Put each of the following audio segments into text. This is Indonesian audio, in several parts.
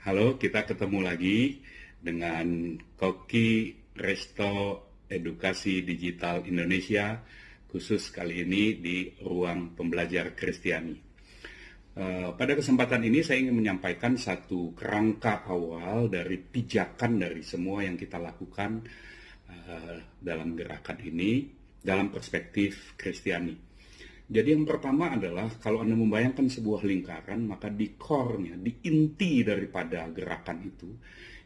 Halo, kita ketemu lagi dengan Koki Resto Edukasi Digital Indonesia, khusus kali ini di Ruang Pembelajar Kristiani. Pada kesempatan ini saya ingin menyampaikan satu kerangka awal dari pijakan dari semua yang kita lakukan dalam gerakan ini, dalam perspektif Kristiani. Jadi yang pertama adalah kalau Anda membayangkan sebuah lingkaran, maka di core-nya, di inti daripada gerakan itu,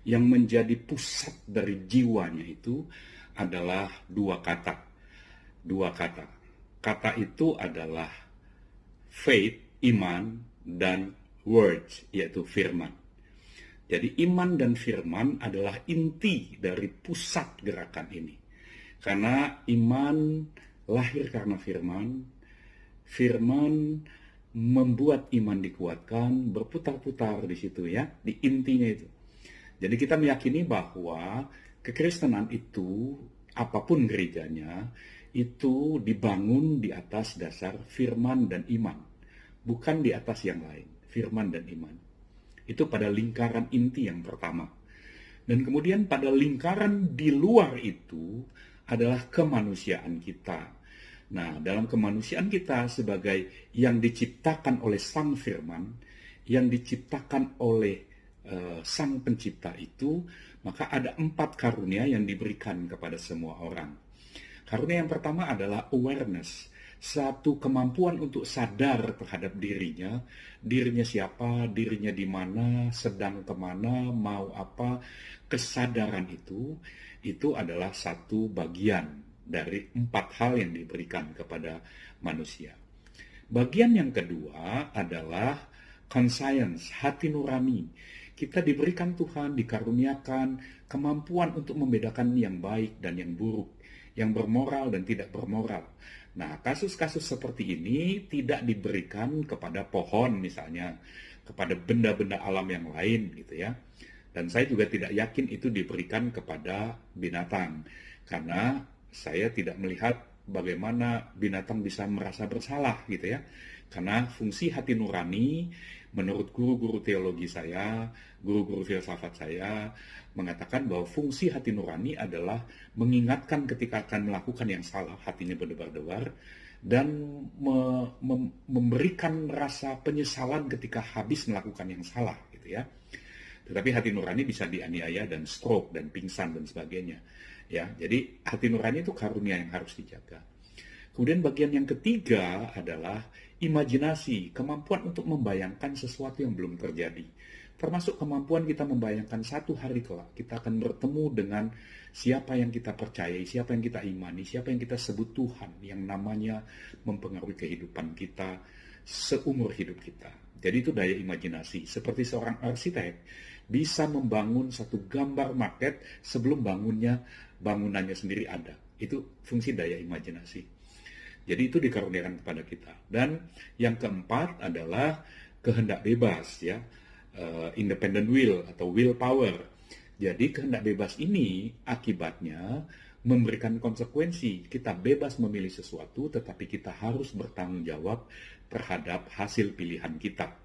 yang menjadi pusat dari jiwanya itu adalah dua kata. Dua kata. Kata itu adalah faith, iman, dan words, yaitu firman. Jadi iman dan firman adalah inti dari pusat gerakan ini. Karena iman lahir karena firman, firman membuat iman dikuatkan, berputar-putar di situ ya, di intinya itu. Jadi kita meyakini bahwa kekristenan itu, apapun gerejanya, itu dibangun di atas dasar firman dan iman. Bukan di atas yang lain, firman dan iman. Itu pada lingkaran inti yang pertama. Dan kemudian pada lingkaran di luar itu adalah kemanusiaan kita. Nah, dalam kemanusiaan kita sebagai yang diciptakan oleh Sang Firman, yang diciptakan oleh Sang Pencipta itu, maka ada 4 karunia yang diberikan kepada semua orang. Karunia yang pertama adalah awareness, satu kemampuan untuk sadar terhadap dirinya siapa, dirinya di mana, sedang kemana, mau apa. Kesadaran itu adalah satu bagian dari 4 hal yang diberikan kepada manusia. Bagian yang kedua adalah conscience, hati nurani. Kita diberikan Tuhan, dikaruniakan kemampuan untuk membedakan yang baik dan yang buruk, yang bermoral dan tidak bermoral. Nah, kasus-kasus seperti ini tidak diberikan kepada pohon misalnya, kepada benda-benda alam yang lain gitu ya. Dan saya juga tidak yakin itu diberikan kepada binatang, karena saya tidak melihat bagaimana binatang bisa merasa bersalah gitu ya. Karena fungsi hati nurani menurut guru-guru teologi saya, guru-guru filsafat saya mengatakan bahwa fungsi hati nurani adalah mengingatkan ketika akan melakukan yang salah, hatinya berdebar-debar, dan memberikan rasa penyesalan ketika habis melakukan yang salah gitu ya. Tetapi hati nurani bisa dianiaya dan stroke dan pingsan dan sebagainya. Ya, jadi hati nurani itu karunia yang harus dijaga. Kemudian bagian yang ketiga adalah imajinasi, kemampuan untuk membayangkan sesuatu yang belum terjadi. Termasuk kemampuan kita membayangkan satu hari kelak kita akan bertemu dengan siapa yang kita percayai, siapa yang kita imani, siapa yang kita sebut Tuhan, yang namanya mempengaruhi kehidupan kita seumur hidup kita. Jadi itu daya imajinasi. Seperti seorang arsitek bisa membangun satu gambar market sebelum bangunannya sendiri ada. Itu fungsi daya imajinasi. Jadi itu dikaruniakan kepada kita. Dan yang keempat adalah kehendak bebas ya, independent will atau willpower. Jadi kehendak bebas ini akibatnya memberikan konsekuensi. Kita bebas memilih sesuatu, tetapi kita harus bertanggung jawab terhadap hasil pilihan kita.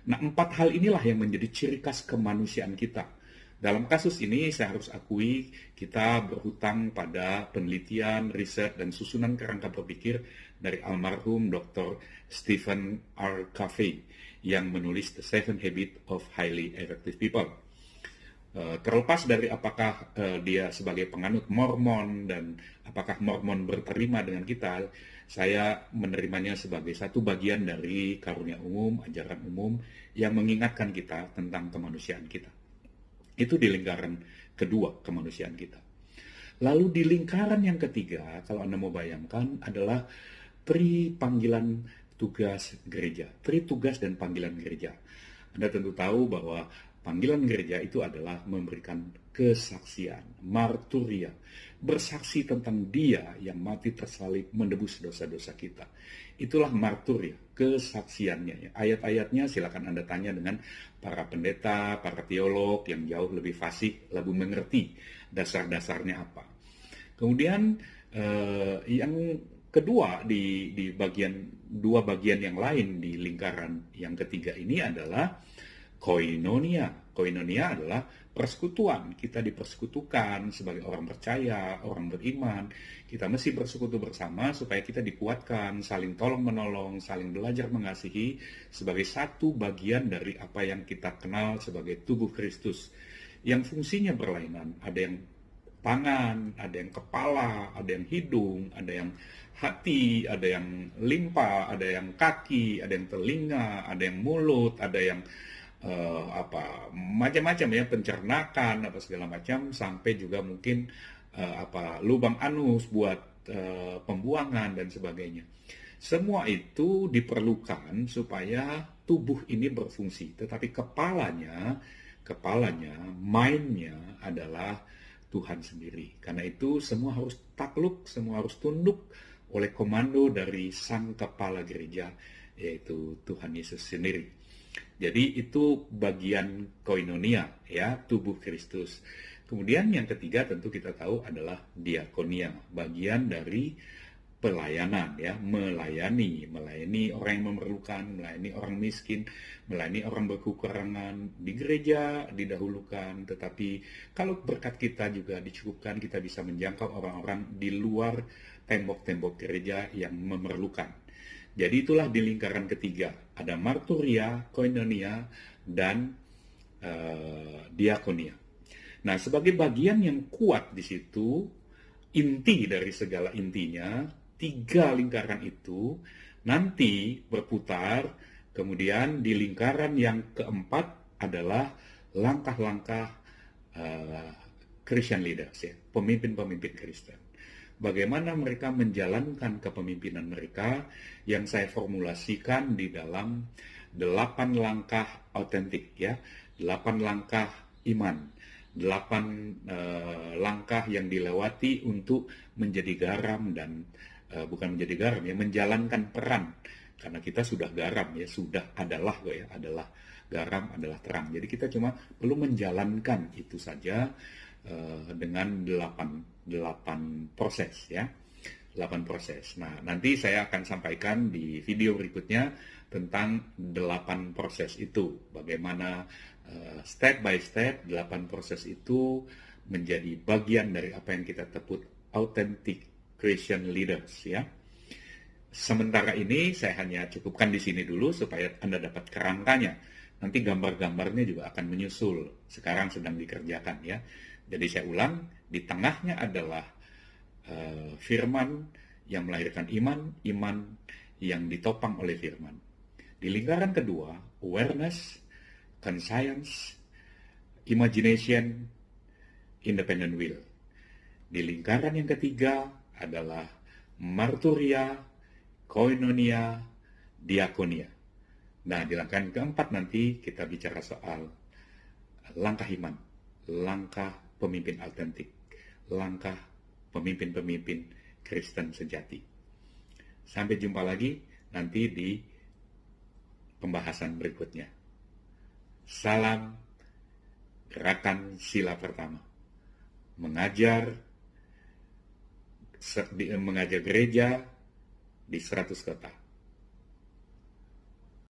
Nah, 4 hal inilah yang menjadi ciri khas kemanusiaan kita. Dalam kasus ini saya harus akui kita berhutang pada penelitian, riset, dan susunan kerangka berpikir dari almarhum Dr. Stephen R. Covey yang menulis The 7 Habits of Highly Effective People. Terlepas dari apakah dia sebagai penganut Mormon dan apakah Mormon berterima dengan kita, saya menerimanya sebagai satu bagian dari karunia umum, ajaran umum yang mengingatkan kita tentang kemanusiaan kita. Itu di lingkaran kedua kemanusiaan kita. Lalu di lingkaran yang ketiga, kalau Anda mau bayangkan, adalah panggilan tugas gereja. Tugas dan panggilan gereja. Anda tentu tahu bahwa panggilan gereja itu adalah memberikan kesaksian, marturia, bersaksi tentang Dia yang mati tersalib menebus dosa-dosa kita. Itulah marturia, kesaksiannya. Ayat-ayatnya silakan Anda tanya dengan para pendeta, para teolog yang jauh lebih fasih, lebih mengerti dasar-dasarnya apa. Kemudian yang kedua di dua bagian yang lain di lingkaran yang ketiga ini adalah koinonia. Koinonia adalah persekutuan. Kita dipersekutukan sebagai orang percaya, orang beriman. Kita mesti bersekutu bersama supaya kita dikuatkan, saling tolong-menolong, saling belajar mengasihi sebagai satu bagian dari apa yang kita kenal sebagai tubuh Kristus. Yang fungsinya berlainan. Ada yang tangan, ada yang kepala, ada yang hidung, ada yang hati, ada yang limpa, ada yang kaki, ada yang telinga, ada yang mulut, ada yang macam-macam ya, pencernakan apa segala macam, sampai juga mungkin lubang anus buat pembuangan dan sebagainya. Semua itu diperlukan supaya tubuh ini berfungsi, tetapi kepalanya, mindnya adalah Tuhan sendiri. Karena itu semua harus takluk, semua harus tunduk oleh komando dari Sang Kepala Gereja, yaitu Tuhan Yesus sendiri. Jadi itu bagian koinonia, ya, tubuh Kristus. Kemudian yang ketiga tentu kita tahu adalah diakonia, bagian dari pelayanan, ya, melayani orang yang memerlukan, melayani orang miskin, melayani orang berkekurangan di gereja didahulukan. Tetapi kalau berkat kita juga dicukupkan, kita bisa menjangkau orang-orang di luar tembok-tembok gereja yang memerlukan. Jadi itulah di lingkaran ketiga, ada marturia, koinonia, dan diakonia. Nah, sebagai bagian yang kuat di situ, inti dari segala intinya, 3 lingkaran itu nanti berputar, kemudian di lingkaran yang keempat adalah langkah-langkah Christian leaders, ya, pemimpin-pemimpin Kristen. Bagaimana mereka menjalankan kepemimpinan mereka yang saya formulasikan di dalam 8 langkah autentik, ya, 8 langkah iman, 8 langkah yang dilewati untuk menjadi garam dan bukan menjadi garam, ya, menjalankan peran. Karena kita sudah garam, ya, sudah adalah garam, adalah terang. Jadi kita cuma perlu menjalankan itu saja dengan 8 proses, ya. 8 proses. Nah, nanti saya akan sampaikan di video berikutnya tentang 8 proses itu. Bagaimana step by step 8 proses itu menjadi bagian dari apa yang kita sebut authentic Christian leaders, ya. Sementara ini saya hanya cukupkan di sini dulu supaya Anda dapat kerangkanya. Nanti gambar-gambarnya juga akan menyusul. Sekarang sedang dikerjakan, ya. Jadi saya ulang, di tengahnya adalah firman yang melahirkan iman, iman yang ditopang oleh firman. Di lingkaran kedua, awareness, conscience, imagination, independent will. Di lingkaran yang ketiga adalah marturia, koinonia, diakonia. Nah, di lingkaran keempat nanti kita bicara soal langkah iman, langkah pemimpin autentik, langkah pemimpin-pemimpin Kristen sejati. Sampai jumpa lagi nanti di pembahasan berikutnya. Salam gerakan sila pertama. Mengajar gereja di 100 kota.